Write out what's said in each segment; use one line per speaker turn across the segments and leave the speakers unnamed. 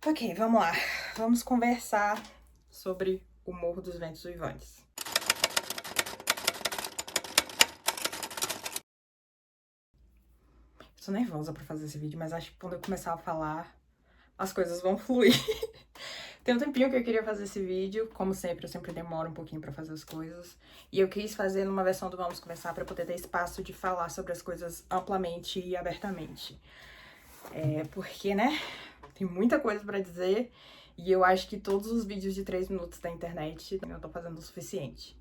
Ok, vamos lá. Vamos conversar sobre o Morro dos Ventos Uivantes. Tô nervosa pra fazer esse vídeo, mas acho que quando eu começar a falar, as coisas vão fluir. Tem um tempinho que eu queria fazer esse vídeo, como sempre, eu sempre demoro um pouquinho pra fazer as coisas. E eu quis fazer numa versão do Vamos Conversar pra poder ter espaço de falar sobre as coisas amplamente e abertamente. Porque, né, tem muita coisa pra dizer e eu acho que todos os vídeos de 3 minutos da internet eu tô fazendo o suficiente.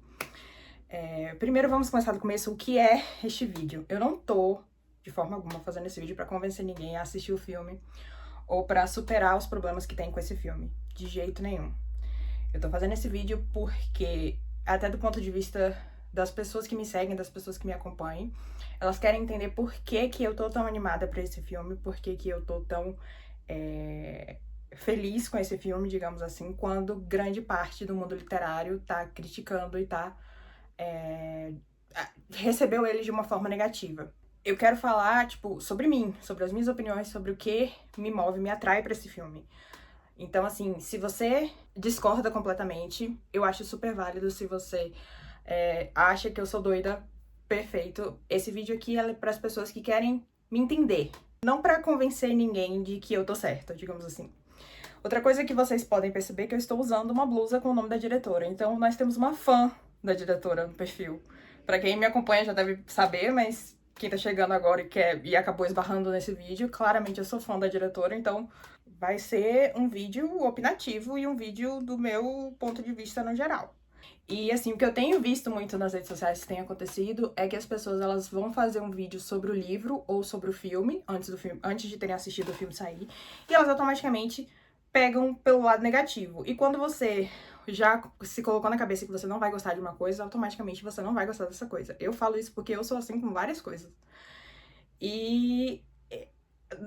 Primeiro vamos começar do começo, o que é este vídeo? Eu não tô, de forma alguma, fazendo esse vídeo pra convencer ninguém a assistir o filme ou pra superar os problemas que tem com esse filme. De jeito nenhum. Eu tô fazendo esse vídeo porque, até do ponto de vista das pessoas que me seguem, das pessoas que me acompanham, elas querem entender por que que eu tô tão animada pra esse filme, por que que eu tô tão feliz com esse filme, digamos assim, quando grande parte do mundo literário tá criticando e tá recebeu ele de uma forma negativa. Eu quero falar, tipo, sobre mim, sobre as minhas opiniões, sobre o que me move, me atrai pra esse filme. Então, assim, se você discorda completamente, eu acho super válido. Se você acha que eu sou doida, perfeito. Esse vídeo aqui é para as pessoas que querem me entender, não pra convencer ninguém de que eu tô certa, digamos assim. Outra coisa que vocês podem perceber é que eu estou usando uma blusa com o nome da diretora. Então, nós temos uma fã da diretora no perfil. Pra quem me acompanha já deve saber, mas quem tá chegando agora e acabou esbarrando nesse vídeo, claramente eu sou fã da diretora, então vai ser um vídeo opinativo e um vídeo do meu ponto de vista no geral. E assim, o que eu tenho visto muito nas redes sociais que tem acontecido é que as pessoas elas vão fazer um vídeo sobre o livro ou sobre o filme, antes de terem assistido o filme sair, e elas automaticamente pegam pelo lado negativo. E quando você já se colocou na cabeça que você não vai gostar de uma coisa, automaticamente você não vai gostar dessa coisa. Eu falo isso porque eu sou assim com várias coisas. E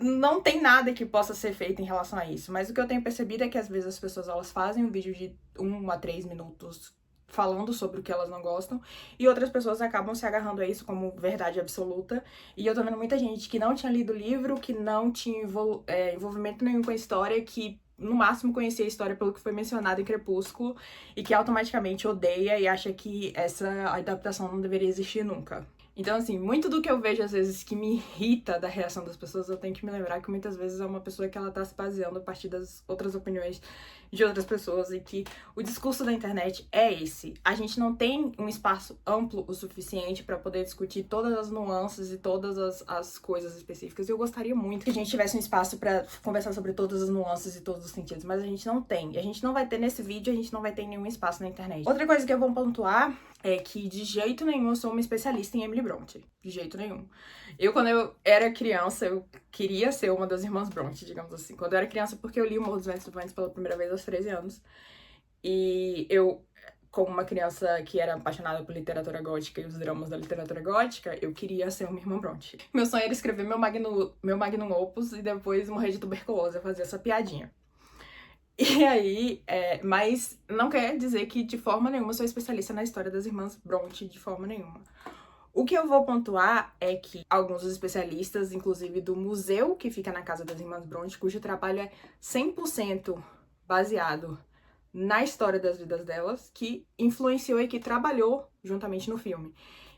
não tem nada que possa ser feito em relação a isso. Mas o que eu tenho percebido é que às vezes as pessoas elas fazem um vídeo de 1 a 3 minutos falando sobre o que elas não gostam, e outras pessoas acabam se agarrando a isso como verdade absoluta. E eu tô vendo muita gente que não tinha lido o livro, que não tinha envolvimento nenhum com a história, que no máximo conhecia a história pelo que foi mencionado em Crepúsculo, e que automaticamente odeia e acha que essa adaptação não deveria existir nunca. Então, assim, muito do que eu vejo, às vezes, que me irrita da reação das pessoas, eu tenho que me lembrar que muitas vezes é uma pessoa que ela tá se baseando a partir das outras opiniões de outras pessoas e que o discurso da internet é esse. A gente não tem um espaço amplo o suficiente pra poder discutir todas as nuances e todas as coisas específicas. E eu gostaria muito que a gente tivesse um espaço pra conversar sobre todas as nuances e todos os sentidos, mas a gente não tem. E a gente não vai ter nesse vídeo, a gente não vai ter nenhum espaço na internet. Outra coisa que eu vou pontuar é que de jeito nenhum eu sou uma especialista em Emily Brontë. De jeito nenhum. Quando eu era criança, eu queria ser uma das irmãs Brontë, digamos assim. Quando eu era criança, porque eu li O Morro dos Ventos Uivantes pela primeira vez aos 13 anos. E eu, como uma criança que era apaixonada por literatura gótica e os dramas da literatura gótica, eu queria ser uma irmã Brontë. Meu sonho era escrever meu magnum opus e depois morrer de tuberculose. Eu fazia essa piadinha. E aí, mas não quer dizer que de forma nenhuma eu sou especialista na história das irmãs Brontë, de forma nenhuma. O que eu vou pontuar é que alguns dos especialistas, inclusive do museu que fica na casa das irmãs Brontë, cujo trabalho é 100% baseado na história das vidas delas, que influenciou e que trabalhou juntamente no filme.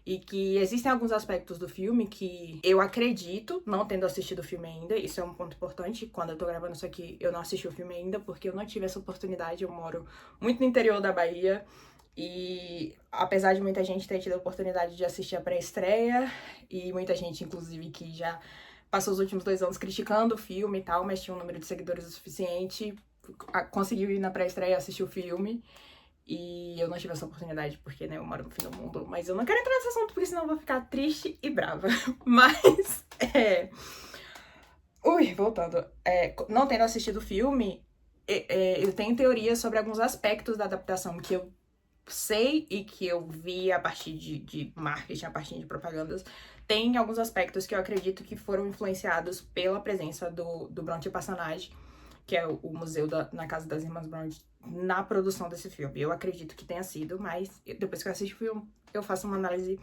E que existem alguns aspectos do filme que eu acredito, não tendo assistido o filme ainda, isso é um ponto importante. Quando eu tô gravando isso aqui, eu não assisti o filme ainda, porque eu não tive essa oportunidade. Eu moro muito no interior da Bahia, e apesar de muita gente ter tido a oportunidade de assistir a pré-estreia, e muita gente, inclusive, que já passou os últimos 2 anos criticando o filme e tal, mas tinha um número de seguidores o suficiente, conseguiu ir na pré-estreia e assistir o filme. E eu não tive essa oportunidade porque, né, eu moro no fim do mundo. Mas eu não quero entrar nesse assunto porque senão eu vou ficar triste e brava. Mas, voltando. Não tendo assistido o filme, eu tenho teorias sobre alguns aspectos da adaptação que eu sei e que eu vi a partir de marketing, a partir de propagandas. Tem alguns aspectos que eu acredito que foram influenciados pela presença do Brontë Passage, que é o museu na casa das irmãs Brontë, na produção desse filme. Eu acredito que tenha sido, mas depois que eu assisti o filme, eu faço uma análise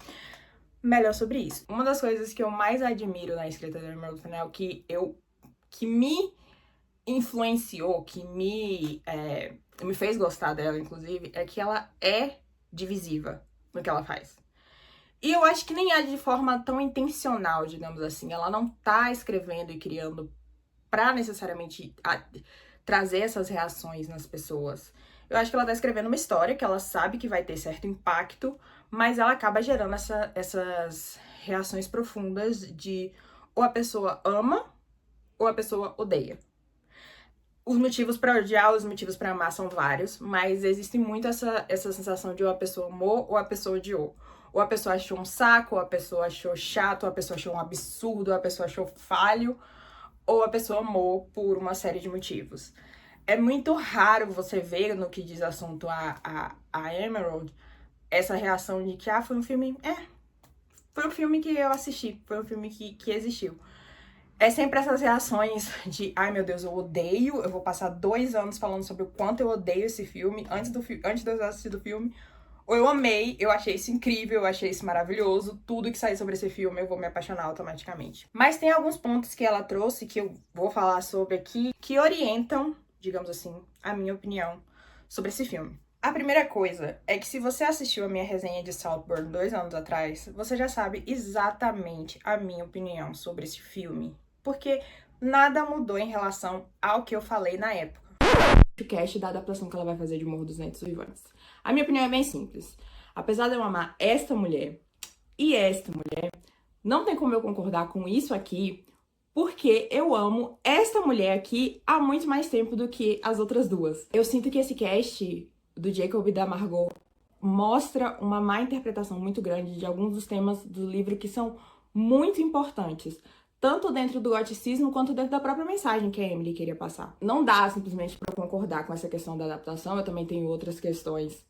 melhor sobre isso. Uma das coisas que eu mais admiro na escrita da Emerald Fennell, que me influenciou, que me fez gostar dela, inclusive, é que ela é divisiva no que ela faz. E eu acho que nem é de forma tão intencional, digamos assim. Ela não tá escrevendo e criando pra necessariamente trazer essas reações nas pessoas. Eu acho que ela tá escrevendo uma história que ela sabe que vai ter certo impacto, mas ela acaba gerando essas reações profundas de ou a pessoa ama ou a pessoa odeia. Os motivos pra odiar, os motivos pra amar são vários, mas existe muito essa sensação de ou a pessoa amou ou a pessoa odiou. Ou a pessoa achou um saco, ou a pessoa achou chato, ou a pessoa achou um absurdo, ou a pessoa achou falho, ou a pessoa amou por uma série de motivos. É muito raro você ver no que diz assunto a Emerald essa reação de que, foi um filme. Foi um filme que eu assisti, foi um filme que existiu. É sempre essas reações de, ai meu Deus, eu odeio, eu vou passar 2 anos falando sobre o quanto eu odeio esse filme antes de eu assistir o filme. Ou eu amei, eu achei isso incrível, eu achei isso maravilhoso, tudo que sair sobre esse filme eu vou me apaixonar automaticamente. Mas tem alguns pontos que ela trouxe que eu vou falar sobre aqui, que orientam, digamos assim, a minha opinião sobre esse filme. A primeira coisa é que se você assistiu a minha resenha de Saltburn 2 anos atrás, você já sabe exatamente a minha opinião sobre esse filme. Porque nada mudou em relação ao que eu falei na época. O cast da adaptação que ela vai fazer de Morro dos Ventos Vivantes. A minha opinião é bem simples. Apesar de eu amar esta mulher e esta mulher, não tem como eu concordar com isso aqui, porque eu amo esta mulher aqui há muito mais tempo do que as outras duas. Eu sinto que esse cast do Jacob e da Margot mostra uma má interpretação muito grande de alguns dos temas do livro que são muito importantes, tanto dentro do goticismo quanto dentro da própria mensagem que a Emily queria passar. Não dá simplesmente para concordar com essa questão da adaptação, eu também tenho outras questões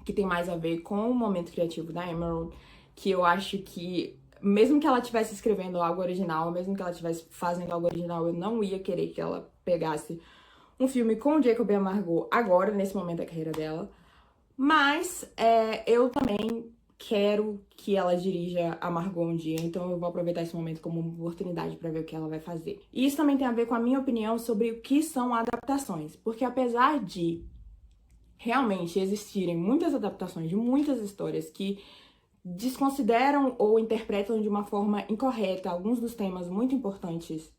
que tem mais a ver com o momento criativo da Emerald, que eu acho que, mesmo que ela estivesse escrevendo algo original, mesmo que ela estivesse fazendo algo original, eu não ia querer que ela pegasse um filme com o Jacob e a Margot agora, nesse momento da carreira dela. Mas eu também quero que ela dirija a Margot um dia, então eu vou aproveitar esse momento como uma oportunidade para ver o que ela vai fazer. E isso também tem a ver com a minha opinião sobre o que são adaptações, porque apesar de realmente existirem muitas adaptações de muitas histórias que desconsideram ou interpretam de uma forma incorreta alguns dos temas muito importantes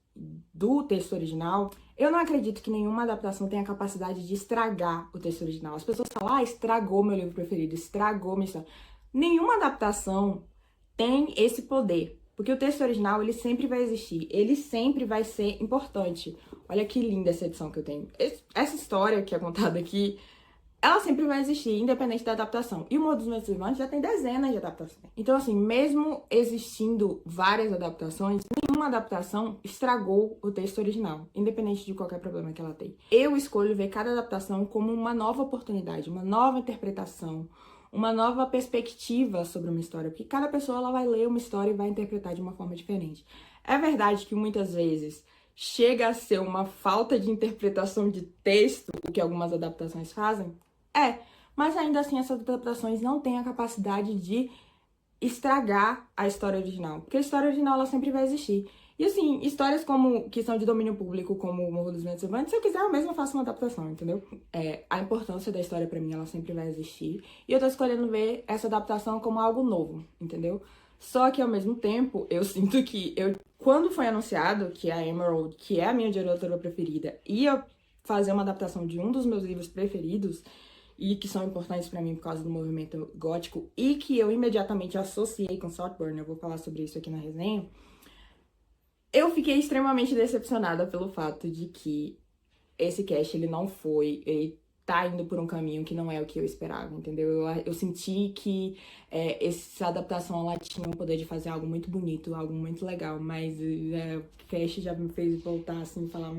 do texto original, eu não acredito que nenhuma adaptação tenha a capacidade de estragar o texto original. As pessoas falam, estragou meu livro preferido, estragou minha história. Nenhuma adaptação tem esse poder, porque o texto original, ele sempre vai existir, ele sempre vai ser importante. Olha que linda essa edição que eu tenho. Essa história que é contada aqui, ela sempre vai existir, independente da adaptação. E o Morro dos Ventos Vivantes já tem dezenas de adaptações. Então, assim, mesmo existindo várias adaptações, nenhuma adaptação estragou o texto original, independente de qualquer problema que ela tem. Eu escolho ver cada adaptação como uma nova oportunidade, uma nova interpretação, uma nova perspectiva sobre uma história, porque cada pessoa ela vai ler uma história e vai interpretar de uma forma diferente. É verdade que muitas vezes chega a ser uma falta de interpretação de texto, o que algumas adaptações fazem, mas ainda assim essas adaptações não têm a capacidade de estragar a história original, porque a história original ela sempre vai existir. E assim, histórias como que são de domínio público, como o Morro dos Ventos Vivantes, se eu quiser eu mesma faço uma adaptação, entendeu? A importância da história pra mim, ela sempre vai existir. E eu tô escolhendo ver essa adaptação como algo novo, entendeu? Só que ao mesmo tempo, eu sinto que quando foi anunciado que a Emerald, que é a minha diretora preferida, ia fazer uma adaptação de um dos meus livros preferidos, e que são importantes pra mim por causa do movimento gótico, e que eu imediatamente associei com Saltburn, eu vou falar sobre isso aqui na resenha, eu fiquei extremamente decepcionada pelo fato de que esse cast, ele tá indo por um caminho que não é o que eu esperava, entendeu? Eu senti que essa adaptação, ela tinha o poder de fazer algo muito bonito, algo muito legal, mas o cast já me fez voltar assim e falar,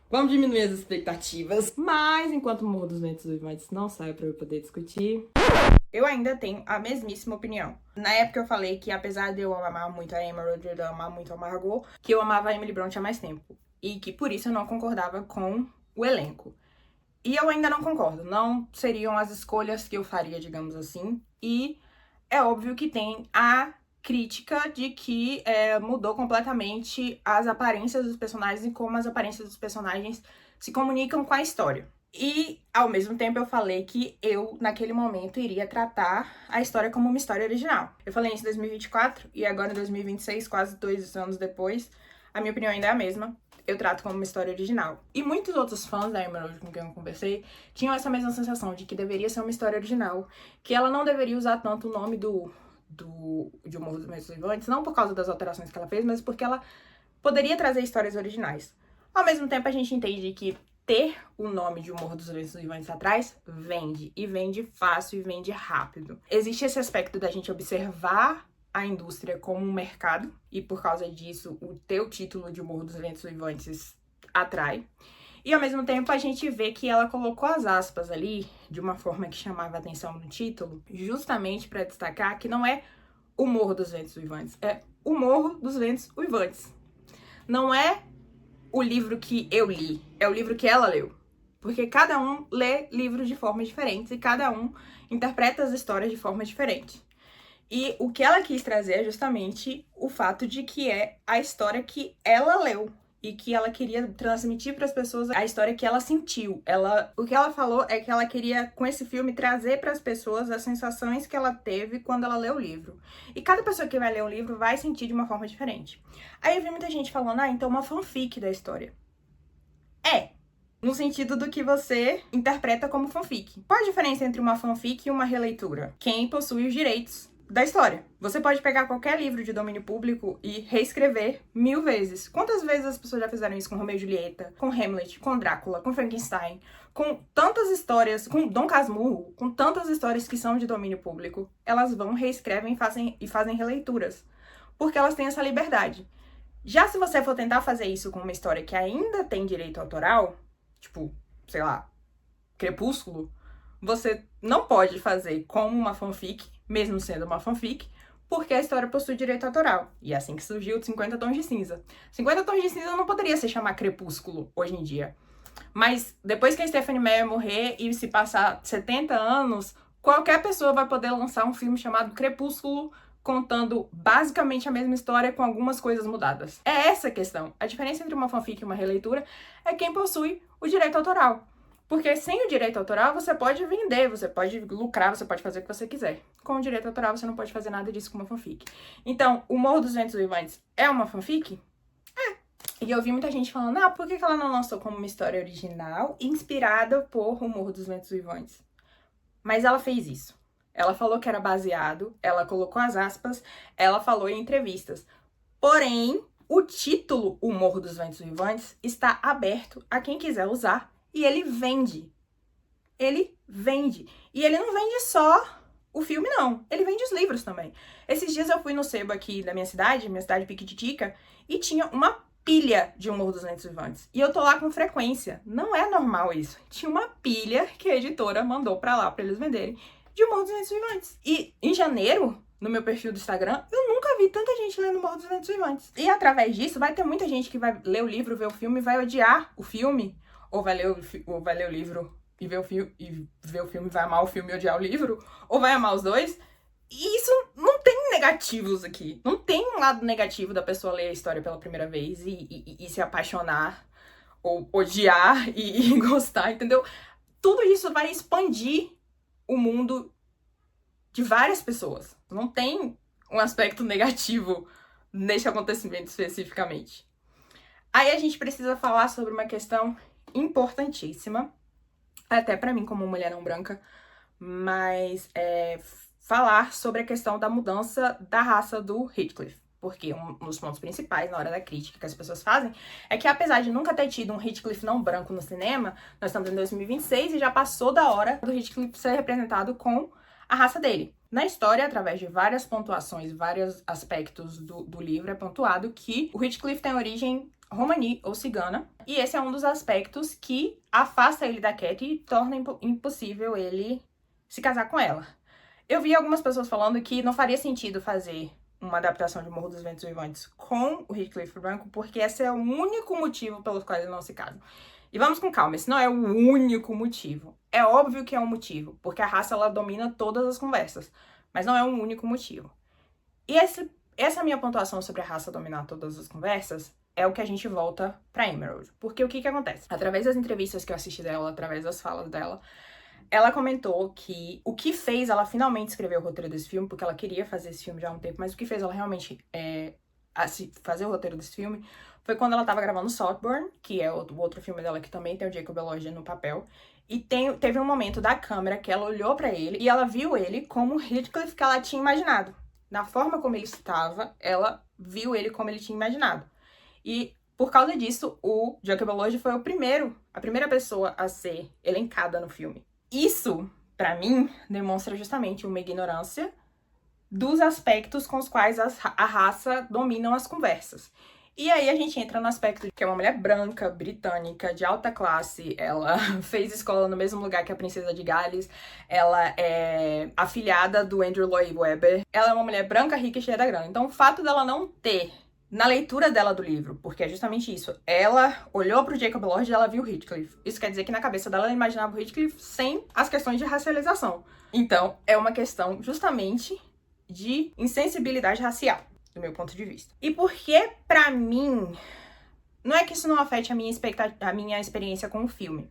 vamos diminuir as expectativas. Mas, enquanto o Morro dos Ventos Vivantes não sai pra eu poder discutir, eu ainda tenho a mesmíssima opinião. Na época eu falei que, apesar de eu amar muito a Emerald, de eu amar muito a Margot, que eu amava a Emily Bronte há mais tempo. E que, por isso, eu não concordava com o elenco. E eu ainda não concordo. Não seriam as escolhas que eu faria, digamos assim. E é óbvio que tem a crítica de que mudou completamente as aparências dos personagens e como as aparências dos personagens se comunicam com a história. E, ao mesmo tempo, eu falei que eu, naquele momento, iria tratar a história como uma história original. Eu falei isso em 2024 e agora em 2026, quase 2 anos depois, a minha opinião ainda é a mesma. Eu trato como uma história original. E muitos outros fãs da Emerald com quem eu conversei tinham essa mesma sensação de que deveria ser uma história original, que ela não deveria usar tanto o nome de O Morro dos Ventos Uivantes, não por causa das alterações que ela fez, mas porque ela poderia trazer histórias originais. Ao mesmo tempo, a gente entende que ter o nome de O Morro dos Ventos Uivantes atrás vende, e vende fácil e vende rápido. Existe esse aspecto da gente observar a indústria como um mercado, e por causa disso, o teu título de O Morro dos Ventos Uivantes atrai. E ao mesmo tempo a gente vê que ela colocou as aspas ali de uma forma que chamava atenção no título, justamente para destacar que não é o Morro dos Ventos Uivantes, é o Morro dos Ventos Uivantes. Não é o livro que eu li, é o livro que ela leu. Porque cada um lê livros de formas diferentes e cada um interpreta as histórias de forma diferente. E o que ela quis trazer é justamente o fato de que é a história que ela leu e que ela queria transmitir para as pessoas a história que ela sentiu. O que ela falou é que ela queria, com esse filme, trazer para as pessoas as sensações que ela teve quando ela leu o livro. E cada pessoa que vai ler o livro vai sentir de uma forma diferente. Aí eu vi muita gente falando, então uma fanfic da história. No sentido do que você interpreta como fanfic. Qual a diferença entre uma fanfic e uma releitura? Quem possui os direitos da história. Você pode pegar qualquer livro de domínio público e reescrever 1000 vezes. Quantas vezes as pessoas já fizeram isso com Romeu e Julieta, com Hamlet, com Drácula, com Frankenstein, com tantas histórias, com Dom Casmurro, com tantas histórias que são de domínio público, elas vão, reescrevem e fazem releituras, porque elas têm essa liberdade. Já se você for tentar fazer isso com uma história que ainda tem direito autoral, tipo, sei lá, Crepúsculo, você não pode fazer como uma fanfic, mesmo sendo uma fanfic, porque a história possui direito autoral. E é assim que surgiu o 50 Tons de Cinza. 50 Tons de Cinza não poderia se chamar Crepúsculo hoje em dia. Mas depois que a Stephenie Meyer morrer e se passar 70 anos, qualquer pessoa vai poder lançar um filme chamado Crepúsculo, contando basicamente a mesma história com algumas coisas mudadas. É essa a questão. A diferença entre uma fanfic e uma releitura é quem possui o direito autoral. Porque sem o direito autoral, você pode vender, você pode lucrar, você pode fazer o que você quiser. Com o direito autoral, você não pode fazer nada disso com uma fanfic. Então, O Morro dos Ventos Uivantes é uma fanfic? É. E eu vi muita gente falando, por que ela não lançou como uma história original, inspirada por O Morro dos Ventos Uivantes? Mas ela fez isso. Ela falou que era baseado, ela colocou as aspas, ela falou em entrevistas. Porém, o título O Morro dos Ventos Uivantes está aberto a quem quiser usar. E ele vende. Ele vende. E ele não vende só o filme, não. Ele vende os livros também. Esses dias eu fui no sebo aqui da minha cidade Piquititica, e tinha uma pilha de O Morro dos Ventos Uivantes. E eu tô lá com frequência. Não é normal isso. Tinha uma pilha que a editora mandou pra lá pra eles venderem de O Morro dos Ventos Uivantes. E em janeiro, no meu perfil do Instagram, eu nunca vi tanta gente lendo O Morro dos Ventos Uivantes. E através disso, vai ter muita gente que vai ler o livro, ver o filme, vai odiar o filme, ou vai ler o livro e ver o filme e vai amar o filme e odiar o livro, ou vai amar os dois. E isso não tem negativos aqui. Não tem um lado negativo da pessoa ler a história pela primeira vez e se apaixonar, ou odiar e gostar, entendeu? Tudo isso vai expandir o mundo de várias pessoas. Não tem um aspecto negativo nesse acontecimento especificamente. Aí a gente precisa falar sobre uma questão importantíssima, até pra mim como mulher não branca, mas falar sobre a questão da mudança da raça do Heathcliff. Porque um dos pontos principais na hora da crítica que as pessoas fazem é que, apesar de nunca ter tido um Heathcliff não branco no cinema, nós estamos em 2026 e já passou da hora do Heathcliff ser representado com a raça dele. Na história, através de várias pontuações, vários aspectos do livro, é pontuado que o Heathcliff tem origem romani ou cigana, e esse é um dos aspectos que afasta ele da Cat e torna impossível ele se casar com ela. Eu vi algumas pessoas falando que não faria sentido fazer uma adaptação de Morro dos Ventos Uivantes com o Heathcliff branco, porque esse é o único motivo pelos quais eles não se casam. E vamos com calma, esse não é o único motivo. É óbvio que é um motivo, porque a raça ela domina todas as conversas, mas não é um único motivo. E essa minha pontuação sobre a raça dominar todas as conversas é o que a gente volta pra Emerald. Porque o que acontece? Através das entrevistas que eu assisti dela, através das falas dela, ela comentou que o que fez ela finalmente escrever o roteiro desse filme, porque ela queria fazer esse filme já há um tempo, mas o que fez ela realmente fazer o roteiro desse filme foi quando ela tava gravando Saltburn, que é o outro filme dela que também tem o Jacob Elordi no papel. E teve um momento da câmera que ela olhou pra ele e ela viu ele como o Heathcliff que ela tinha imaginado. Na forma como ele estava, ela viu ele como ele tinha imaginado. E por causa disso, o Jacob Elordi foi a primeira pessoa a ser elencada no filme. Isso, pra mim, demonstra justamente uma ignorância dos aspectos com os quais a raça dominam as conversas. E aí a gente entra no aspecto de que é uma mulher branca, britânica, de alta classe, ela fez escola no mesmo lugar que a Princesa de Gales, ela é afilhada do Andrew Lloyd Webber, ela é uma mulher branca, rica e cheia da grana. Então o fato dela não ter, na leitura dela do livro, porque é justamente isso, ela olhou pro Jacob Elordi e ela viu o Heathcliff. Isso quer dizer que na cabeça dela ela imaginava o Heathcliff sem as questões de racialização. Então é uma questão justamente de insensibilidade racial, do meu ponto de vista. E porque, pra mim, não é que isso não afete a minha experiência com o filme.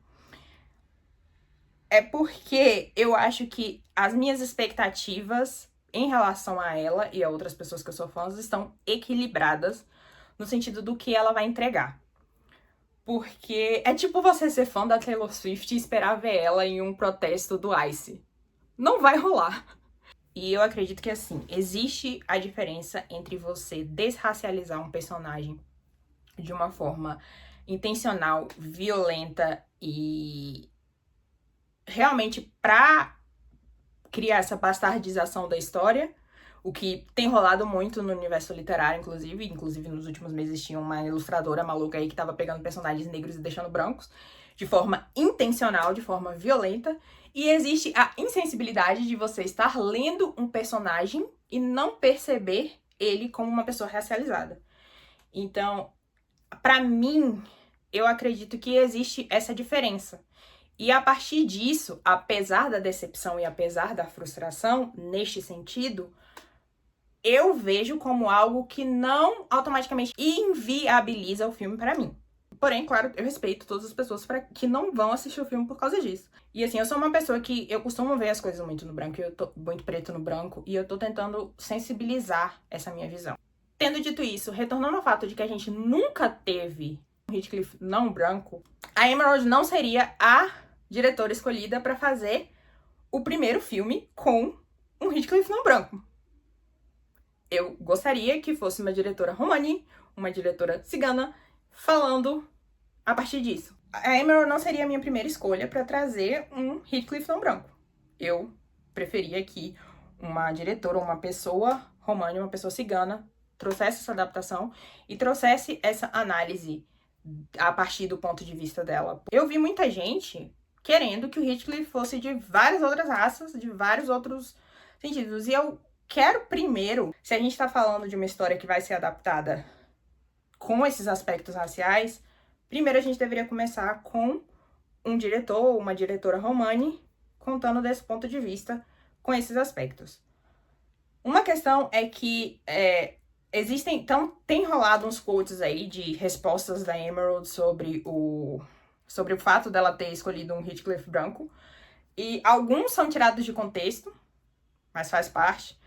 É porque eu acho que as minhas expectativas em relação a ela e a outras pessoas que eu sou fã estão equilibradas no sentido do que ela vai entregar. Porque é tipo você ser fã da Taylor Swift e esperar ver ela em um protesto do ICE. Não vai rolar. E eu acredito que, assim, existe a diferença entre você desracializar um personagem de uma forma intencional, violenta e realmente pra criar essa bastardização da história, o que tem rolado muito no universo literário, inclusive nos últimos meses tinha uma ilustradora maluca aí que tava pegando personagens negros e deixando brancos, de forma intencional, de forma violenta. E existe a insensibilidade de você estar lendo um personagem e não perceber ele como uma pessoa racializada. Então, pra mim, eu acredito que existe essa diferença. E a partir disso, apesar da decepção e apesar da frustração, neste sentido, eu vejo como algo que não automaticamente inviabiliza o filme pra mim. Porém, claro, eu respeito todas as pessoas que não vão assistir o filme por causa disso. E assim, eu sou uma pessoa que eu costumo ver as coisas muito no branco, muito preto no branco, e eu tô tentando sensibilizar essa minha visão. Tendo dito isso, retornando ao fato de que a gente nunca teve um Heathcliff não branco, a Emerald não seria a diretora escolhida pra fazer o primeiro filme com um Heathcliff não branco. Eu gostaria que fosse uma diretora romani, uma diretora cigana, falando a partir disso. A Emerald não seria a minha primeira escolha para trazer um Heathcliff não branco. Eu preferia que uma diretora, uma pessoa romani, uma pessoa cigana, trouxesse essa adaptação e trouxesse essa análise a partir do ponto de vista dela. Eu vi muita gente querendo que o Heathcliff fosse de várias outras raças, de vários outros sentidos. E eu quero primeiro, se a gente tá falando de uma história que vai ser adaptada com esses aspectos raciais, primeiro a gente deveria começar com um diretor ou uma diretora romani contando desse ponto de vista com esses aspectos. Uma questão é que então tem rolado uns quotes aí de respostas da Emerald sobre o fato dela ter escolhido um Heathcliff branco, e alguns são tirados de contexto, mas faz parte.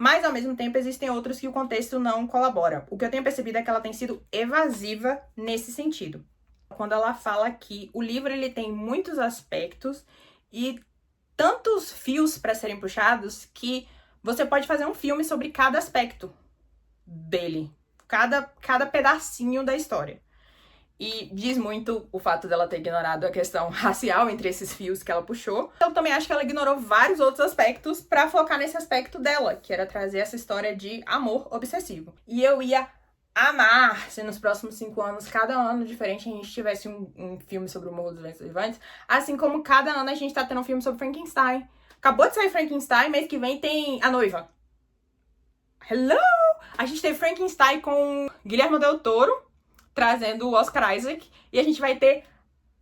Mas, ao mesmo tempo, existem outros que o contexto não colabora. O que eu tenho percebido é que ela tem sido evasiva nesse sentido. Quando ela fala que o livro ele tem muitos aspectos e tantos fios para serem puxados que você pode fazer um filme sobre cada aspecto dele. Cada pedacinho da história. E diz muito o fato dela ter ignorado a questão racial entre esses fios que ela puxou. Eu também acho que ela ignorou vários outros aspectos pra focar nesse aspecto dela, que era trazer essa história de amor obsessivo. E eu ia amar se nos próximos 5 anos, cada ano diferente, a gente tivesse um filme sobre o Morro dos Ventos Vivantes, assim como cada ano a gente tá tendo um filme sobre Frankenstein. Acabou de sair Frankenstein, mês que vem tem A Noiva. Hello! A gente teve Frankenstein com Guillermo del Toro, trazendo o Oscar Isaac, e a gente vai ter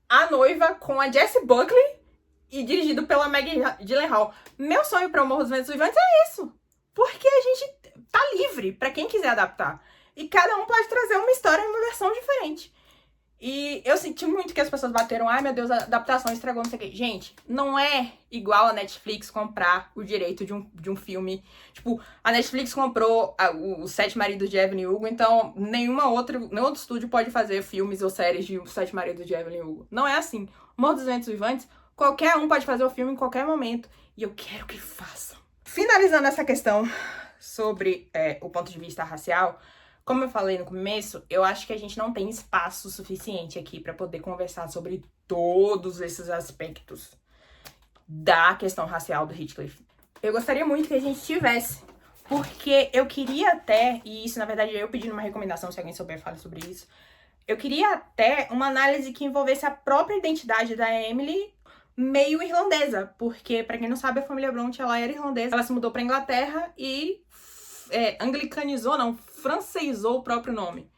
A Noiva com a Jessie Buckley e dirigido pela Maggie Gyllenhaal. Meu sonho para o Morro dos Ventos Vivantes é isso, porque a gente tá livre pra quem quiser adaptar. E cada um pode trazer uma história em uma versão diferente. E eu senti muito que as pessoas bateram, ai meu Deus, a adaptação estragou, não sei o quê. Gente, não é igual a Netflix comprar o direito de um filme. Tipo, a Netflix comprou os Sete Maridos de Evelyn Hugo, então nenhum outro estúdio pode fazer filmes ou séries de Os Sete Maridos de Evelyn Hugo. Não é assim. Morro dos Ventos Vivantes, qualquer um pode fazer o filme em qualquer momento. E eu quero que façam. Finalizando essa questão sobre o ponto de vista racial, como eu falei no começo, eu acho que a gente não tem espaço suficiente aqui para poder conversar sobre todos esses aspectos da questão racial do Heathcliff. Eu gostaria muito que a gente tivesse, porque eu queria até, e isso na verdade eu pedindo uma recomendação, se alguém souber, fale sobre isso, eu queria até uma análise que envolvesse a própria identidade da Emily meio irlandesa, porque, pra quem não sabe, a família Bronte, ela era irlandesa, ela se mudou pra Inglaterra e anglicanizou, não, francesou o próprio nome,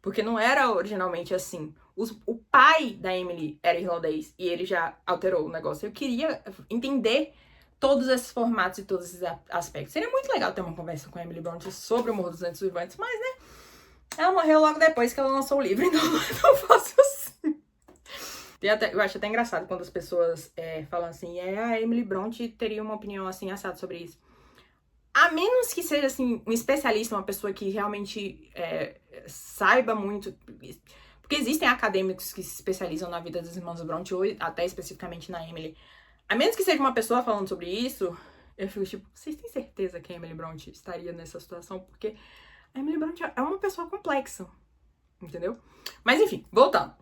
porque não era originalmente assim. O pai da Emily era irlandês e ele já alterou o negócio. Eu queria entender todos esses formatos e todos esses aspectos. Seria muito legal ter uma conversa com a Emily Bronte sobre o Morro dos Ventos Vivantes, mas, né, ela morreu logo depois que ela lançou o livro, então não faço assim. Eu acho até engraçado quando as pessoas falam assim, a Emily Bronte teria uma opinião assim, assada sobre isso. A menos que seja, assim, um especialista, uma pessoa que realmente saiba muito. Porque existem acadêmicos que se especializam na vida das irmãs Bronte, ou até especificamente na Emily. A menos que seja uma pessoa falando sobre isso, eu fico tipo, vocês têm certeza que a Emily Bronte estaria nessa situação? Porque a Emily Bronte é uma pessoa complexa, entendeu? Mas enfim, voltando.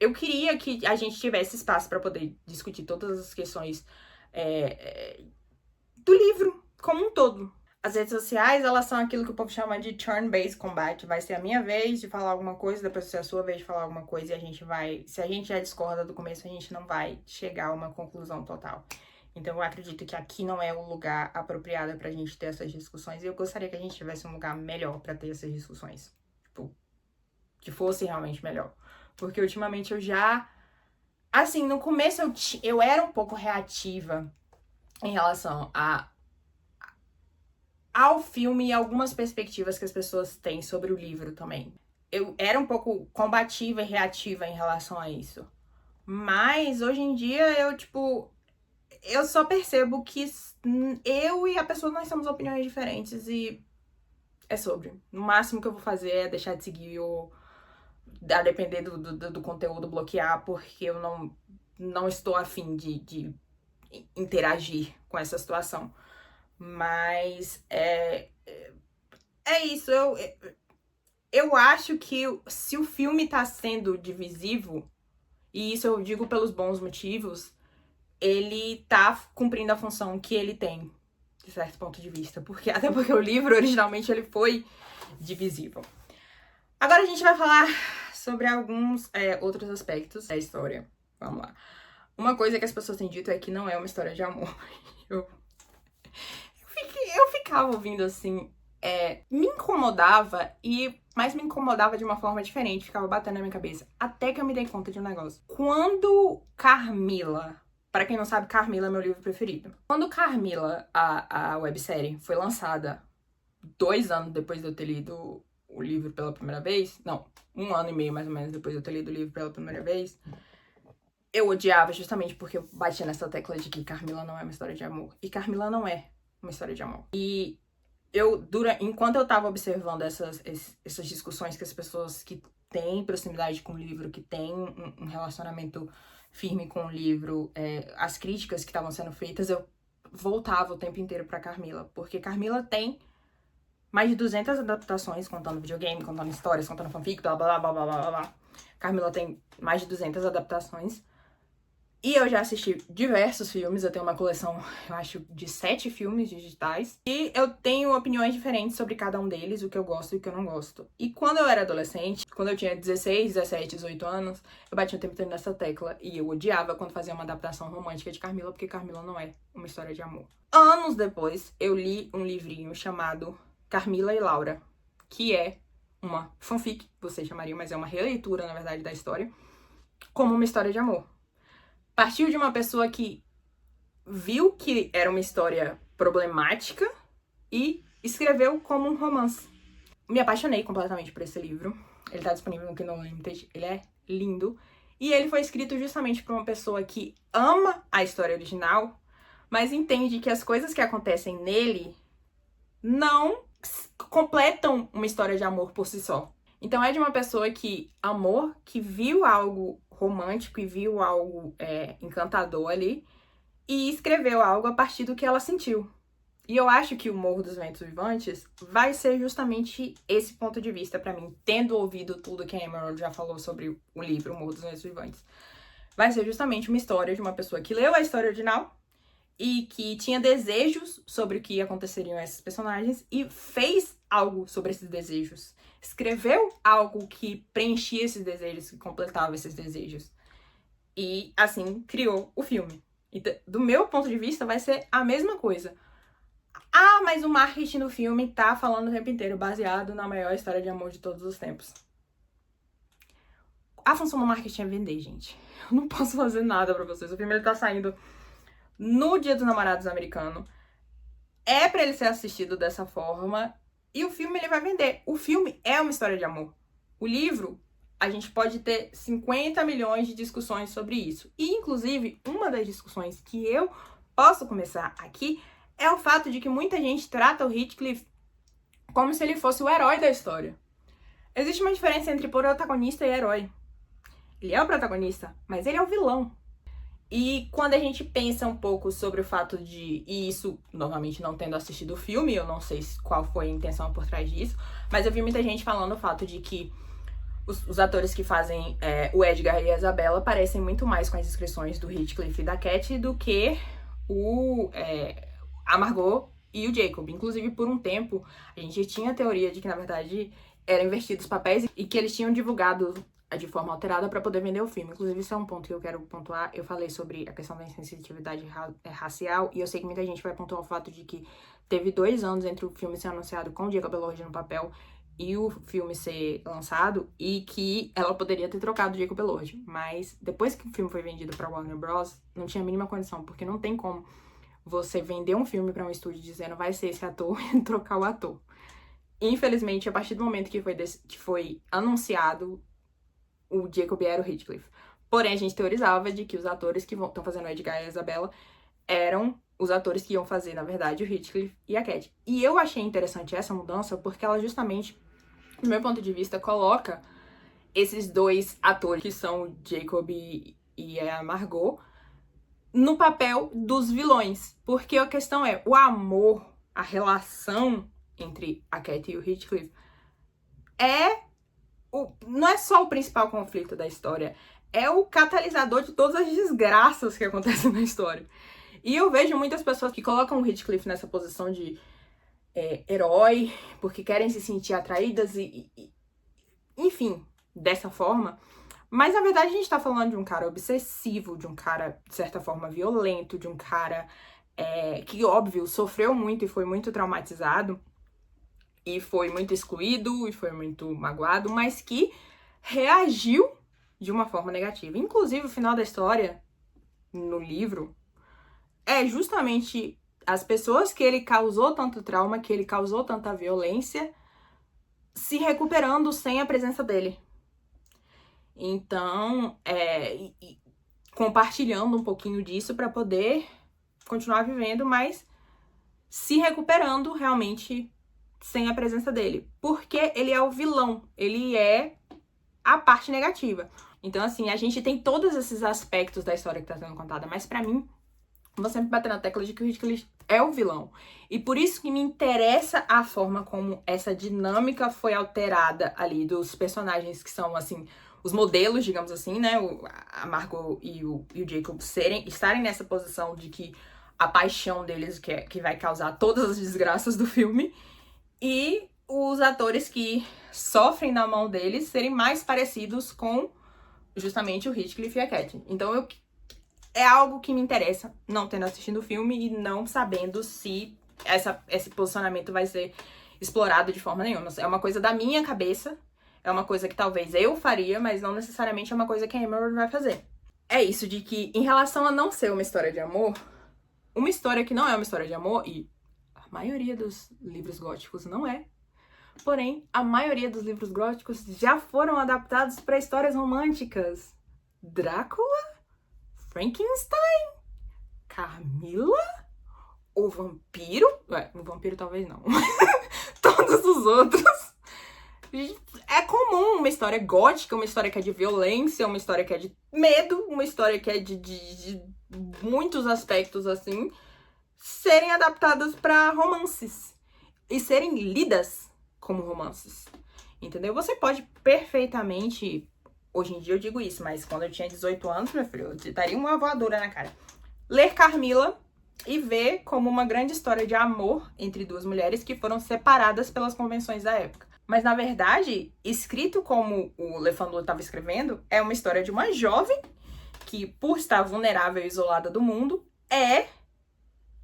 Eu queria que a gente tivesse espaço para poder discutir todas as questões do livro como um todo. As redes sociais, elas são aquilo que o povo chama de turn-based combat. Vai ser a minha vez de falar alguma coisa, depois vai ser a sua vez de falar alguma coisa, e a gente vai... Se a gente já discorda do começo, a gente não vai chegar a uma conclusão total. Então eu acredito que aqui não é o lugar apropriado pra gente ter essas discussões, e eu gostaria que a gente tivesse um lugar melhor pra ter essas discussões. Tipo, que fosse realmente melhor. Porque ultimamente eu já... Assim, no começo eu era um pouco reativa em relação ao filme e algumas perspectivas que as pessoas têm sobre o livro também. Eu era um pouco combativa e reativa em relação a isso. Mas, hoje em dia, eu só percebo que eu e a pessoa, nós temos opiniões diferentes e é sobre. No máximo que eu vou fazer é deixar de seguir ou, a depender do conteúdo, bloquear, porque eu não estou afim de interagir com essa situação. Mas é isso. Eu acho que se o filme tá sendo divisivo, e isso eu digo pelos bons motivos, ele tá cumprindo a função que ele tem, de certo ponto de vista. Até porque o livro, originalmente, ele foi divisível. Agora a gente vai falar sobre alguns outros aspectos da história. Vamos lá. Uma coisa que as pessoas têm dito é que não é uma história de amor. Eu ficava ouvindo assim, me incomodava, mas me incomodava de uma forma diferente, ficava batendo na minha cabeça. Até que eu me dei conta de um negócio. Quando Carmila, pra quem não sabe, Carmila é meu livro preferido. Quando Carmila, a websérie, foi lançada 2 anos depois de eu ter lido o livro pela primeira vez, não, 1 ano e meio mais ou menos depois de eu ter lido o livro pela primeira vez, eu odiava justamente porque eu batia nessa tecla de que Carmila não é uma história de amor. E Carmila não é uma história de amor. E enquanto eu tava observando essas discussões que as pessoas que têm proximidade com o livro, que têm um relacionamento firme com o livro, as críticas que estavam sendo feitas, eu voltava o tempo inteiro pra Carmila. Porque Carmila tem mais de 200 adaptações, contando videogame, contando histórias, contando fanfic, blá, blá, blá, blá, blá, blá. Carmila tem mais de 200 adaptações. E eu já assisti diversos filmes, eu tenho uma coleção, eu acho, de 7 filmes digitais. E eu tenho opiniões diferentes sobre cada um deles, o que eu gosto e o que eu não gosto. E quando eu era adolescente, quando eu tinha 16, 17, 18 anos, eu batia o tempo inteiro nessa tecla. E eu odiava quando fazia uma adaptação romântica de Carmila, porque Carmila não é uma história de amor. Anos depois, eu li um livrinho chamado Carmila e Laura, que é uma fanfic, você chamaria, mas é uma releitura, na verdade, da história, como uma história de amor. Partiu de uma pessoa que viu que era uma história problemática e escreveu como um romance. Me apaixonei completamente por esse livro. Ele tá disponível no Kindle Unlimited, ele é lindo. E ele foi escrito justamente por uma pessoa que ama a história original, mas entende que as coisas que acontecem nele não completam uma história de amor por si só. Então é de uma pessoa que amor, que viu algo romântico e viu algo encantador ali, e escreveu algo a partir do que ela sentiu. E eu acho que o Morro dos Ventos Vivantes vai ser justamente esse ponto de vista pra mim, tendo ouvido tudo que a Emerald já falou sobre o livro O Morro dos Ventos Vivantes. Vai ser justamente uma história de uma pessoa que leu a história original e que tinha desejos sobre o que aconteceriam a esses personagens e fez algo sobre esses desejos. Escreveu algo que preenchia esses desejos, que completava esses desejos. E, assim, criou o filme. Então, do meu ponto de vista, vai ser a mesma coisa. Ah, mas o marketing do filme tá falando o tempo inteiro, baseado na maior história de amor de todos os tempos. A função do marketing é vender, gente. Eu não posso fazer nada pra vocês. O filme ele tá saindo no Dia dos Namorados americano. É pra ele ser assistido dessa forma. E o filme ele vai vender. O filme é uma história de amor. O livro, a gente pode ter 50 milhões de discussões sobre isso. E, inclusive, uma das discussões que eu posso começar aqui é o fato de que muita gente trata o Heathcliff como se ele fosse o herói da história. Existe uma diferença entre protagonista e herói. Ele é o protagonista, mas ele é o vilão. E quando a gente pensa um pouco sobre o fato de... E isso, novamente, não tendo assistido o filme, eu não sei qual foi a intenção por trás disso, mas eu vi muita gente falando o fato de que os atores que fazem o Edgar e a Isabella parecem muito mais com as descrições do Heathcliff e da Cat do que a Margot e o Jacob. Inclusive, por um tempo, a gente tinha a teoria de que, na verdade, eram invertidos os papéis e que eles tinham divulgado de forma alterada para poder vender o filme. Inclusive, isso é um ponto que eu quero pontuar. Eu falei sobre a questão da insensitividade racial e eu sei que muita gente vai pontuar o fato de que teve 2 anos entre o filme ser anunciado com o Jacob Elordi no papel e o filme ser lançado, e que ela poderia ter trocado o Jacob Elordi. Mas depois que o filme foi vendido para Warner Bros., não tinha a mínima condição, porque não tem como você vender um filme para um estúdio dizendo vai ser esse ator e trocar o ator. Infelizmente, a partir do momento que foi anunciado, o Jacob era o Heathcliff. Porém, a gente teorizava de que os atores que estão fazendo o Edgar e a Isabella eram os atores que iam fazer, na verdade, o Heathcliff e a Cat. E eu achei interessante essa mudança porque ela justamente, do meu ponto de vista, coloca esses 2 atores, que são o Jacob e a Margot, no papel dos vilões. Porque a questão é, o amor, a relação entre a Cat e o Heathcliff não é só o principal conflito da história, é o catalisador de todas as desgraças que acontecem na história. E eu vejo muitas pessoas que colocam o Heathcliff nessa posição de herói, porque querem se sentir atraídas enfim, dessa forma. Mas, na verdade, a gente tá falando de um cara obsessivo, de um cara, de certa forma, violento, de um cara que, óbvio, sofreu muito e foi muito traumatizado, e foi muito excluído, e foi muito magoado, mas que reagiu de uma forma negativa. Inclusive, o final da história, no livro, é justamente as pessoas que ele causou tanto trauma, que ele causou tanta violência, se recuperando sem a presença dele. Então, compartilhando um pouquinho disso para poder continuar vivendo, mas se recuperando realmente sem a presença dele. Porque ele é o vilão, ele é a parte negativa. Então, assim, a gente tem todos esses aspectos da história que tá sendo contada, mas pra mim, vou sempre bater na tecla de que o Heathcliff é o vilão. E por isso que me interessa a forma como essa dinâmica foi alterada ali dos personagens que são, assim, os modelos, digamos assim, né? A Margot e o Jacob estarem nessa posição de que a paixão deles que vai causar todas as desgraças do filme. E os atores que sofrem na mão deles serem mais parecidos com justamente o Heathcliff e a Cat. Então é algo que me interessa, não tendo assistido o filme e não sabendo se esse posicionamento vai ser explorado de forma nenhuma. É uma coisa da minha cabeça, é uma coisa que talvez eu faria, mas não necessariamente é uma coisa que a Emerald vai fazer. É isso de que, em relação a não ser uma história de amor, uma história que não é uma história de amor, e A maioria dos livros góticos não é. Porém, a maioria dos livros góticos já foram adaptados para histórias românticas. Drácula? Frankenstein? Carmila? O vampiro? Ué, o vampiro talvez não. Todos os outros. É comum uma história gótica, uma história que é de violência, uma história que é de medo, uma história que é de muitos aspectos assim, serem adaptadas para romances e serem lidas como romances. Entendeu? Você pode perfeitamente, hoje em dia eu digo isso, mas quando eu tinha 18 anos, meu filho, eu daria uma voadora na cara. Ler Carmila e ver como uma grande história de amor entre duas mulheres que foram separadas pelas convenções da época. Mas, na verdade, escrito como o Le Fanu estava escrevendo, é uma história de uma jovem que, por estar vulnerável e isolada do mundo, é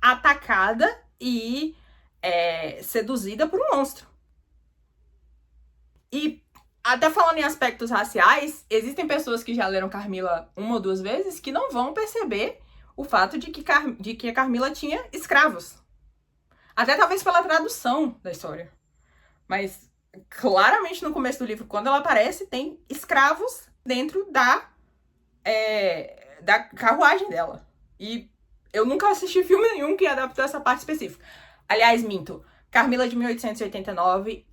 atacada e seduzida por um monstro. E, até falando em aspectos raciais, existem pessoas que já leram Carmila uma ou duas vezes que não vão perceber o fato de que a Carmila tinha escravos. Até talvez pela tradução da história. Mas claramente no começo do livro, quando ela aparece, tem escravos dentro da carruagem dela. E eu nunca assisti filme nenhum que adaptou essa parte específica. Aliás, minto. Carmila de 1889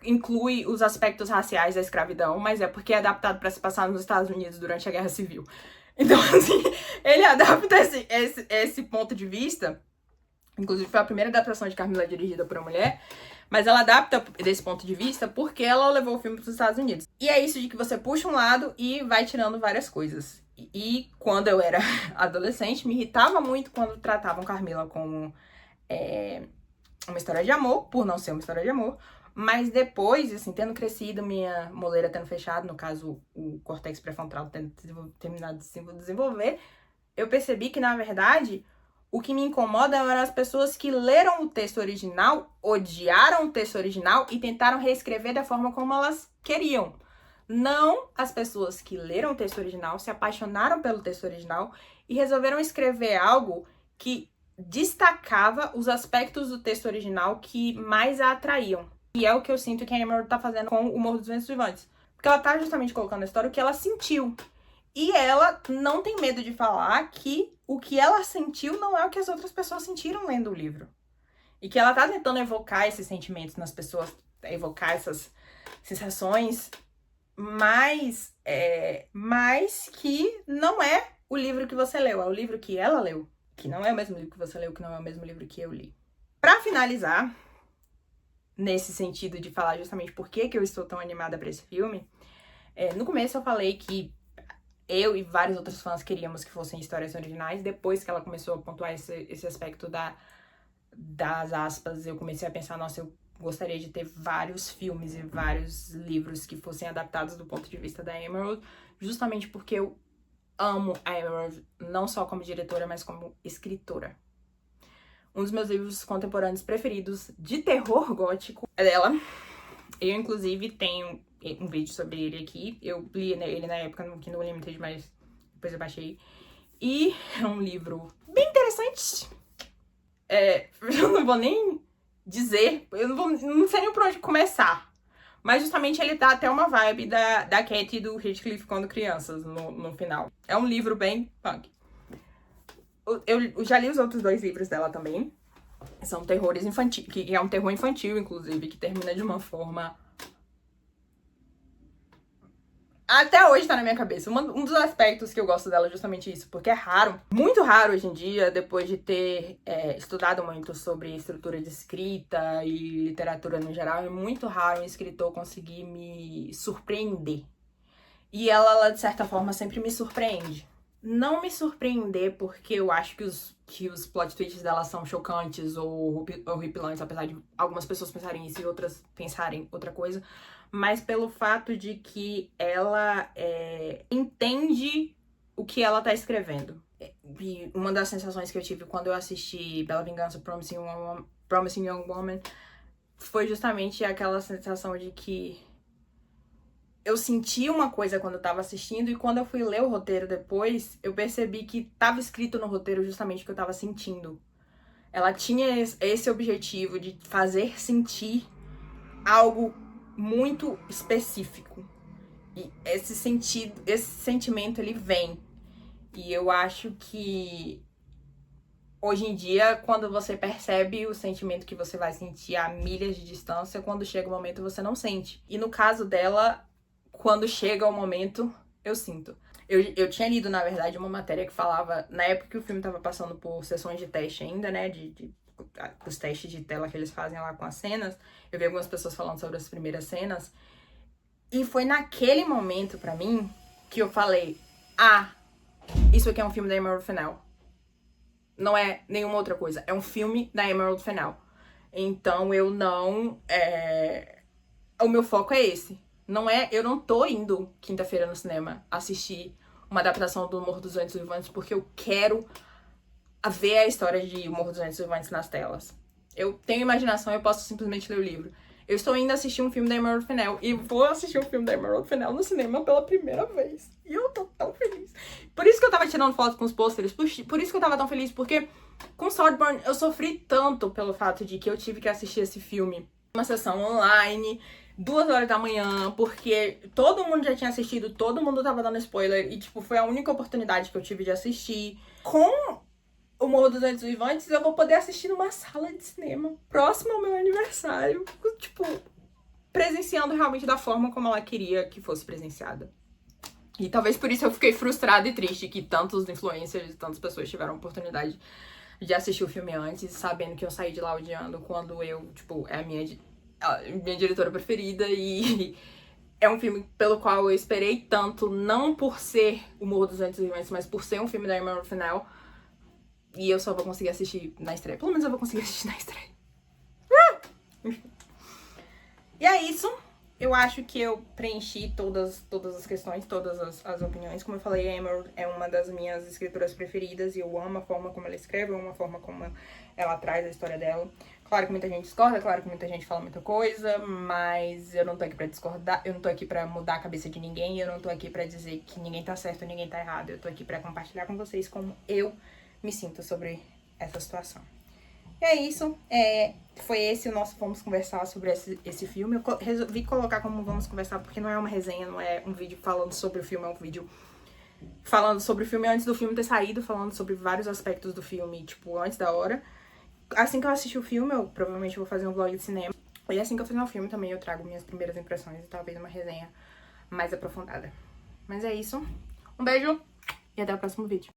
inclui os aspectos raciais da escravidão, mas é porque é adaptado para se passar nos Estados Unidos durante a Guerra Civil. Então, assim, ele adapta esse ponto de vista. Inclusive, foi a primeira adaptação de Carmila dirigida por uma mulher. Mas ela adapta desse ponto de vista porque ela levou o filme para os Estados Unidos. E é isso de que você puxa um lado e vai tirando várias coisas. E quando eu era adolescente, me irritava muito quando tratavam Carmila como uma história de amor, por não ser uma história de amor. Mas depois, assim, tendo crescido, minha moleira tendo fechado, no caso, o córtex pré-frontal tendo terminado de se desenvolver, eu percebi que, na verdade, o que me incomoda eram as pessoas que leram o texto original, odiaram o texto original e tentaram reescrever da forma como elas queriam. Não as pessoas que leram o texto original, se apaixonaram pelo texto original e resolveram escrever algo que destacava os aspectos do texto original que mais a atraíam. E é o que eu sinto que a Emerald tá fazendo com o Morro dos Ventos Vivantes. Porque ela tá justamente colocando na história o que ela sentiu. E ela não tem medo de falar que o que ela sentiu não é o que as outras pessoas sentiram lendo o livro. E que ela tá tentando evocar esses sentimentos nas pessoas, evocar essas sensações, mas que não é o livro que você leu, é o livro que ela leu. Que não é o mesmo livro que você leu, que não é o mesmo livro que eu li. Pra finalizar, nesse sentido de falar justamente por que eu estou tão animada pra esse filme, no começo eu falei que eu e vários outros fãs queríamos que fossem histórias originais. Depois que ela começou a pontuar esse aspecto das aspas, eu comecei a pensar, nossa, eu gostaria de ter vários filmes e vários livros que fossem adaptados do ponto de vista da Emerald, justamente porque eu amo a Emerald, não só como diretora, mas como escritora. Um dos meus livros contemporâneos preferidos de terror gótico é dela. Eu, inclusive, tenho um vídeo sobre ele aqui. Eu li ele na época no Kindle Unlimited, mas depois eu baixei. E é um livro bem interessante. Eu não vou nem dizer, não sei nem por onde começar. Mas justamente ele dá até uma vibe da Cat e do Heathcliff quando crianças, no final. É um livro bem punk. Eu já li os outros dois livros dela também. São terrores infantis, que é um terror infantil, inclusive, que termina de uma forma... Até hoje tá na minha cabeça. Um dos aspectos que eu gosto dela é justamente isso, porque é raro, muito raro hoje em dia, depois de ter estudado muito sobre estrutura de escrita e literatura no geral, é muito raro um escritor conseguir me surpreender. E ela, de certa forma, sempre me surpreende. Não me surpreender porque eu acho que os plot twists dela são chocantes ou horripilantes, apesar de algumas pessoas pensarem isso e outras pensarem outra coisa, mas pelo fato de que ela entende o que ela tá escrevendo. E uma das sensações que eu tive quando eu assisti Bela Vingança, Promising Young Woman, foi justamente aquela sensação de que eu senti uma coisa quando eu tava assistindo e quando eu fui ler o roteiro depois, eu percebi que tava escrito no roteiro justamente o que eu tava sentindo. Ela tinha esse objetivo de fazer sentir algo muito específico. E esse sentimento, ele vem. E eu acho que hoje em dia, quando você percebe o sentimento que você vai sentir a milhas de distância, quando chega o momento você não sente. E no caso dela, quando chega o momento, eu sinto. Eu tinha lido, na verdade, uma matéria que falava, na época que o filme tava passando por sessões de teste ainda, né, os testes de tela que eles fazem lá com as cenas, eu vi algumas pessoas falando sobre as primeiras cenas, e foi naquele momento, pra mim, que eu falei, isso aqui é um filme da Emerald Fennell. Não é nenhuma outra coisa. É um filme da Emerald Fennell. Então eu não... O meu foco é esse. Eu não tô indo quinta-feira no cinema assistir uma adaptação do Morro dos Ventos Vivantes porque eu quero ver a história de Morro dos Ventos Vivantes nas telas. Eu tenho imaginação, eu posso simplesmente ler o livro. Eu estou indo assistir um filme da Emerald Fennell e vou assistir um filme da Emerald Fennell no cinema pela primeira vez. E eu tô tão feliz. Por isso que eu tava tirando foto com os pôsteres, por isso que eu tava tão feliz, porque com Saltburn eu sofri tanto pelo fato de que eu tive que assistir esse filme uma sessão online, 2 horas da manhã, porque todo mundo já tinha assistido, todo mundo tava dando spoiler, e tipo, foi a única oportunidade que eu tive de assistir. Com o Morro dos Ventos Vivantes, eu vou poder assistir numa sala de cinema próximo ao meu aniversário, tipo, presenciando realmente da forma como ela queria que fosse presenciada. E talvez por isso eu fiquei frustrada e triste que tantos influencers e tantas pessoas tiveram a oportunidade de assistir o filme antes, sabendo que eu saí de lá odiando, quando eu, tipo, é a minha diretora preferida e é um filme pelo qual eu esperei tanto, não por ser o Morro dos Ventos Vivantes, mas por ser um filme da Emerald Fennell. E eu só vou conseguir assistir na estreia. Pelo menos eu vou conseguir assistir na estreia. E é isso. Eu acho que eu preenchi todas as questões, todas as opiniões. Como eu falei, a Emerald é uma das minhas escritoras preferidas e eu amo a forma como ela escreve, eu amo a forma como ela traz a história dela. Claro que muita gente discorda, claro que muita gente fala muita coisa, mas eu não tô aqui pra discordar, eu não tô aqui pra mudar a cabeça de ninguém, eu não tô aqui pra dizer que ninguém tá certo, ninguém tá errado. Eu tô aqui pra compartilhar com vocês como eu me sinto sobre essa situação. E é isso, foi esse o nosso Vamos Conversar sobre esse filme. Eu resolvi colocar como Vamos Conversar porque não é uma resenha, não é um vídeo falando sobre o filme, é um vídeo falando sobre o filme antes do filme ter saído, falando sobre vários aspectos do filme, tipo, antes da hora. Assim que eu assistir o filme, eu provavelmente vou fazer um vlog de cinema. E assim que eu fizer o filme também eu trago minhas primeiras impressões e talvez uma resenha mais aprofundada. Mas é isso, um beijo e até o próximo vídeo.